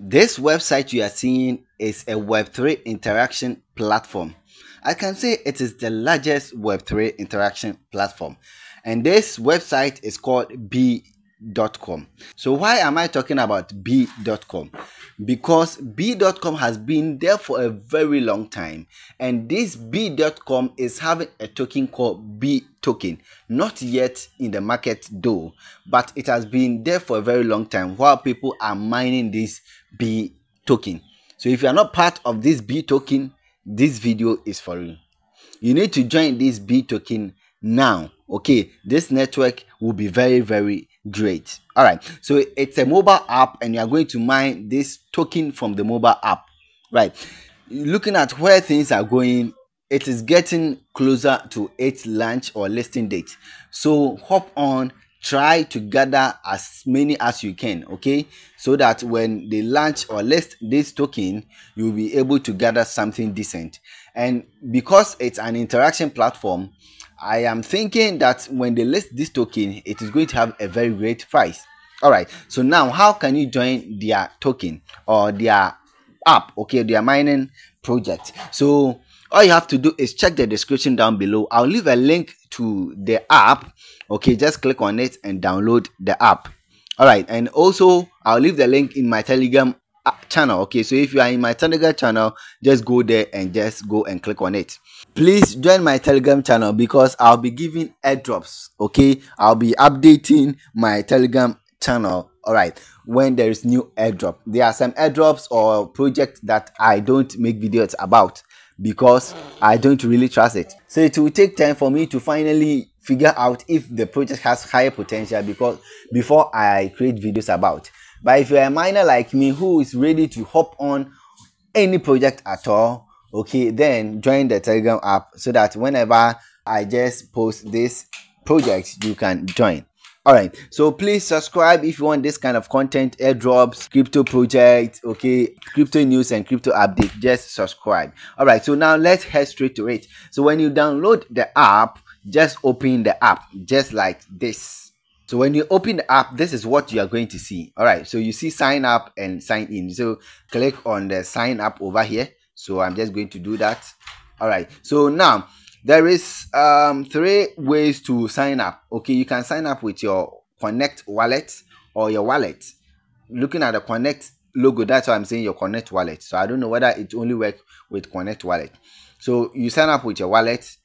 This website you are seeing is a Web3 interaction platform. I can say it is the largest Web3 interaction platform. And this website is called B.com. So why am I talking about B.com? Because B.com has been there for a very long time. And this B.com is having a token called B token. Not yet in the market though, but it has been there for a very long time while people are mining this B token. So if you are not part of this B token, this video is for you. You need to join this B token now. Okay, this network will be very great. All right, so it's a mobile app and you are going to mine this token from the mobile app. Right, looking at where things are going, it is getting closer to its launch or listing date. So hop on, try to gather as many as you can, okay, so that when they launch or list this token, you'll be able to gather something decent. And because it's an interaction platform, I am thinking that when they list this token, it is going to have a very great price. All right, so now how can you join their token or their app, okay, their mining project? So all you have to do is check the description down below. I'll leave a link to the app. Okay, just click on it and download the app. All right, and also I'll leave the link in my Telegram channel. Okay, so if you are in my Telegram channel, just go there and just go and click on it. Please join my Telegram channel because I'll be giving airdrops. Okay, I'll be updating my Telegram channel. All right, when there is new airdrop, there are some airdrops or projects that I don't make videos about because I don't really trust it. So it will take time for me to finally figure out if the project has higher potential because before I create videos about. But if you're a miner like me who is ready to hop on any project at all, okay, then join the Telegram app so that whenever I just post this project, you can join. All right, so please subscribe if you want this kind of content, airdrops, crypto projects, okay, crypto news and crypto update. Just subscribe. All right, so now let's head straight to it. So when you download the app, just open the app just like this. So when you open the app, this is what you are going to see. All right, so you see sign up and sign in. So click on the sign up over here. So I'm just going to do that. All right, so now there is 3 ways to sign up. Okay, you can sign up with your Connect wallet or your wallet. Looking at the Connect logo, that's why I'm saying your Connect wallet. So I don't know whether it only works with Connect wallet. So you sign up with your wallet,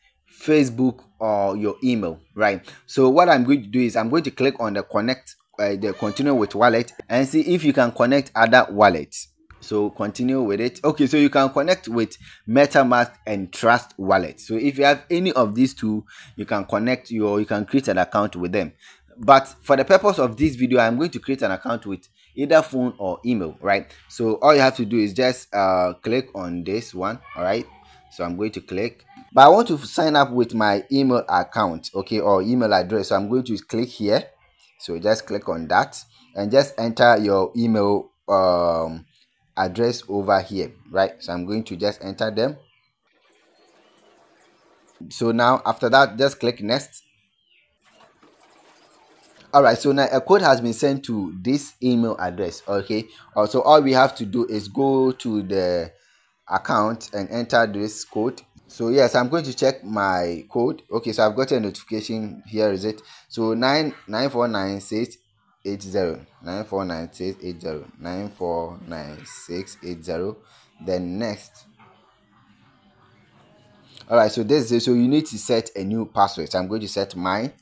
Facebook, or your email, right? So what I'm going to do is I'm going to click on the Connect, the continue with wallet, and see if you can connect other wallets. So continue with it. Okay, so you can connect with MetaMask and Trust Wallet. So if you have any of these two, you can connect you can create an account with them. But for the purpose of this video, I'm going to create an account with either phone or email, right? So all you have to do is just click on this one. All right, so I'm going to click, but I want to sign up with my email account, okay, or email address. So I'm going to click here. So just click on that and just enter your email address over here, right? So I'm going to just enter them. So now after that, just click next. All right, so now a code has been sent to this email address. Okay, so all we have to do is go to the account and enter this code. So yes, I'm going to check my code. Okay, so I've got a notification. Here is it. So 9499680 9499680 9499680. Then next. All right, so this is, so you need to set a new password. So I'm going to set mine.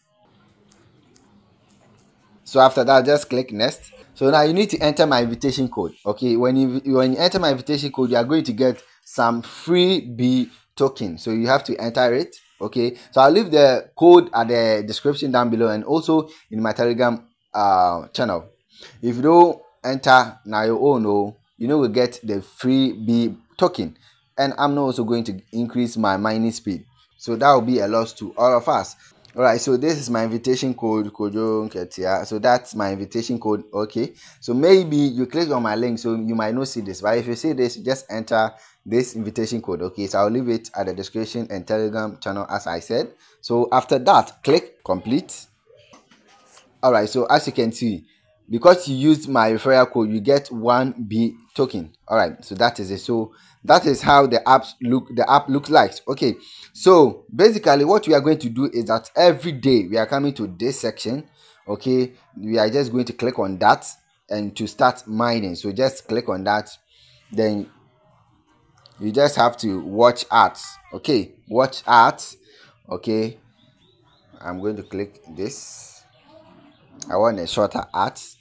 So after that, just click next. So now you need to enter my invitation code. Okay, when you enter my invitation code, you are going to get some free B token. So you have to enter it. Okay, so I'll leave the code at the description down below and also in my Telegram channel. If you don't enter now your own, we'll get the free B token, and I'm not also going to increase my mining speed, so that will be a loss to all of us. All right, so this is my invitation code, so that's my invitation code. Okay, so maybe you click on my link, so you might not see this, but if you see this, just enter this invitation code. Okay, so I'll leave it at the description and Telegram channel as I said. So after that, click complete. All right, so as you can see, because you used my referral code, you get 1B token. All right, so that is it. So that is how the app looks like. Okay, so basically what we are going to do is that every day we are coming to this section. Okay, we are just going to click on that and to start mining. So just click on that, then you just have to watch ads. Okay, watch ads. Okay, I'm going to click this. I want a shorter ads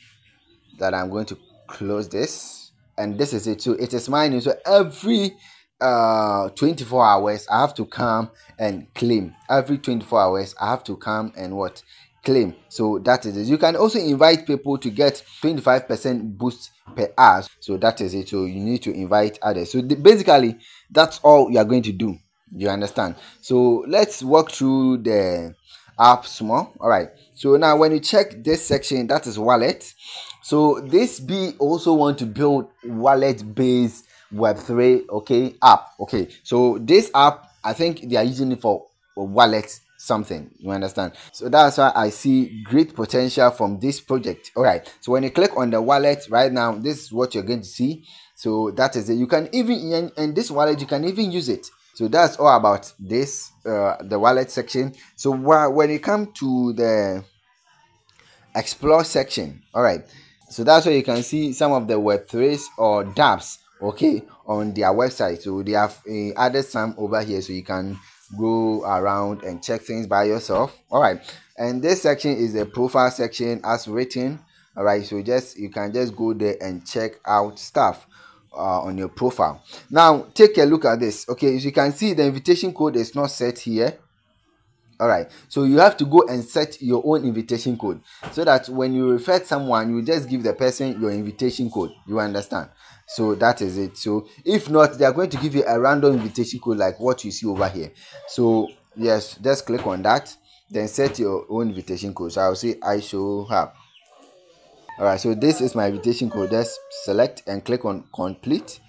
that I'm going to close this, and this is it. So it is mining. So every 24 hours I have to come and claim. Every 24 hours I have to come and what? Claim. So that is it. You can also invite people to get 25% boost per hour. So that is it. So you need to invite others. So basically that's all you are going to do. You understand? So let's walk through the app small. All right, so now when you check this section, that is wallet. So this be also want to build wallet based web3 okay app. Okay, so this app, I think they are using it for wallet something, you understand? So that's why I see great potential from this project. All right, so when you click on the wallet right now, this is what you're going to see. So that is it. You can even in this wallet you can even use it. So that's all about this the wallet section. So when you come to the explore section, all right, so that's where you can see some of the web3s or dapps, okay, on their website. So they have added some over here, so you can go around and check things by yourself. All right, and this section is the profile section as written. All right, so you can just go there and check out stuff on your profile. Now take a look at this. Okay, as you can see, the invitation code is not set here. All right, so you have to go and set your own invitation code, so that when you refer someone, you just give the person your invitation code. You understand? So that is it. So if not, they are going to give you a random invitation code like what you see over here. So yes, just click on that, then set your own invitation code. So I'll say I show have. All right, so this is my invitation code. Just select and click on complete.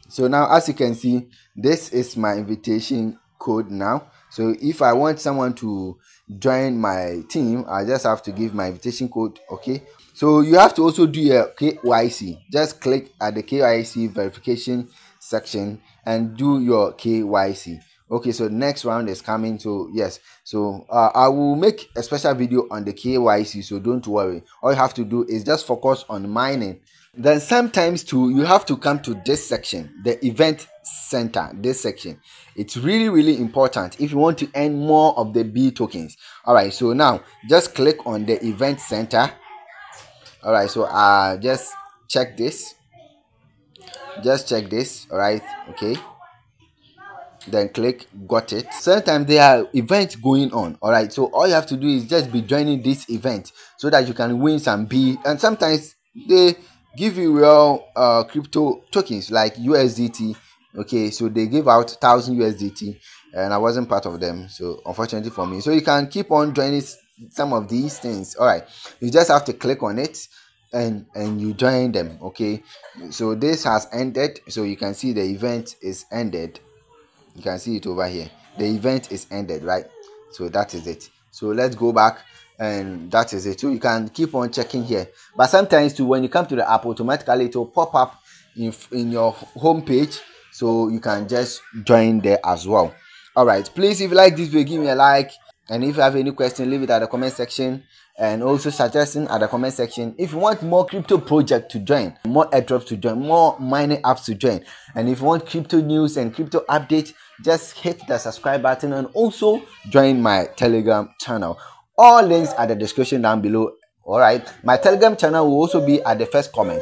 So now as you can see, this is my invitation code now. So if I want someone to join my team, I just have to give my invitation code. Okay, so you have to also do your KYC. Just click at the KYC verification section and do your KYC. Okay, so the next round is coming. So yes, so I will make a special video on the KYC, so don't worry. All you have to do is just focus on mining. Then sometimes too, you have to come to this section, the event center. This section, it's really important if you want to earn more of the B tokens. All right, so now just click on the event center. All right, so just check this. Just check this. All right, okay, then click got it. Sometimes there are events going on. All right, so all you have to do is just be joining this event so that you can win some B. And sometimes they give you real crypto tokens like USDT. Okay, so they give out 1,000 USDT and I wasn't part of them, so unfortunately for me. So you can keep on joining some of these things. All right, you just have to click on it and you join them. Okay, so this has ended, so you can see the event is ended. You can see it over here. The event is ended, right? So that is it. So let's go back, and that is it. So you can keep on checking here, but sometimes too, when you come to the app, automatically it will pop up in your home page, so you can just join there as well. All right, please, if you like this video, give me a like, and if you have any question, leave it at the comment section, and also suggestion at the comment section. If you want more crypto project to join, more airdrops to join, more mining apps to join, and if you want crypto news and crypto updates, just hit the subscribe button and also join my Telegram channel. All links are the description down below. All right, my Telegram channel will also be at the first comment.